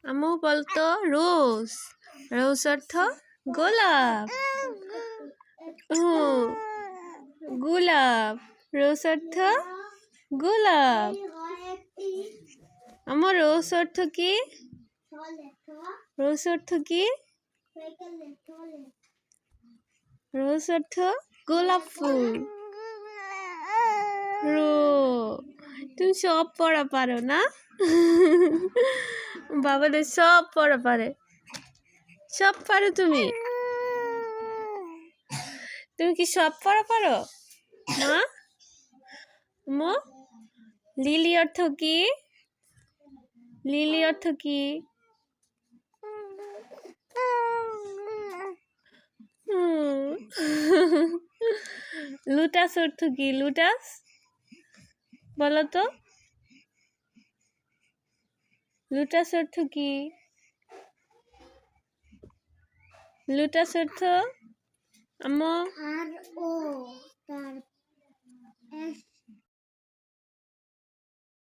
আম্মু বলতো রোজ। রোজ অর্থ গোলাপ। গোলাপ। রোজ অর্থ গোলাপ। আম্মু রোজ অর্থ কি? রোজ অর্থ কি? রোজ অর্থ গোলাপ ফুল। তুমি সব পড়া পারো না? বাবাদের সব পড়া পারে। সব পারো তুমি? তুমি কি সব পড়া পারো মা? লিলি অর্থ কি? লিলি অর্থ কি? লুটাস অর্থ কি? লুটাস বলো তো। লুটাস অর্থ কি? লুটাস অর্থ আম্মু